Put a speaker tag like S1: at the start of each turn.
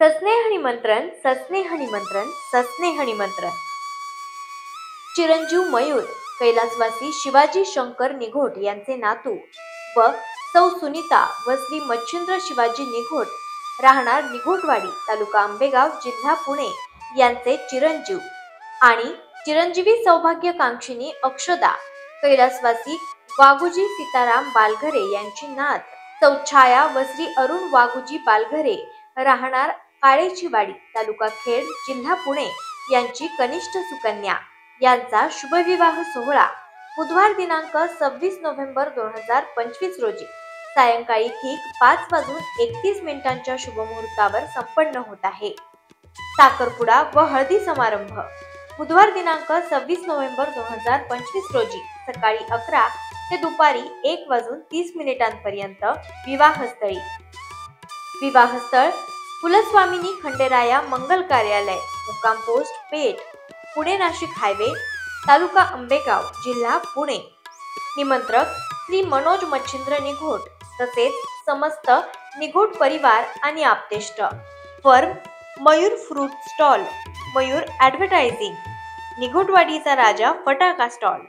S1: सस्नेह निमंत्रण, सस्नेह निमंत्रण, सस्नेह निमंत्रण। चिरंजीव मयूर कैलासवासी शिवाजी शंकर निघोट यांचे नातू व सौ सुनीता व श्री मच्छिंद्र शिवाजी निघोट राहणार निघोटवाडी तालुका आंबेगाव जिल्हा पुणे यांचे चिरंजीव आणि चिरंजीवी सौभाग्यकांक्षिणी अक्षदा कैलासवासी वाघुजी सीताराम बालघरे यांची नात सौ छाया व श्री अरुण वाघुजी बालघरे राहणार काळेचीवाडी तालुका खेड जिल्हा पुणे यांची कनिष्ठ सुकन्या यांचा शुभविवाह सोहळा बुधवार दिनांक 26 नोव्हेंबर 2025 रोजी सायंकाळी ठीक 5:31 शुभमुहूर्तावर संपन्न होत आहे। साखरपुडा व हळदी समारंभ बुधवार दिनांक 26 नोव्हेंबर 2025 रोजी सकाळी 11 ते दुपारी 1:30 पर्यंत विवाहस्थळी। विवाहस्थळ कुलस्वामिनी खंडेराया मंगल कार्यालय, मुक्काम पोस्ट पेठ, पुणे नाशिक हायवे, तालुका आंबेगाव, जिल्हा पुणे। निमंत्रक श्री मनोज मच्छिंद्र निघोट तसेच समस्त निघोट परिवार आणि आप्तेष्ट। Firm Mayur fruit stall, Mayur advertising, निघोटवाडीचा राजा फटाका स्टॉल।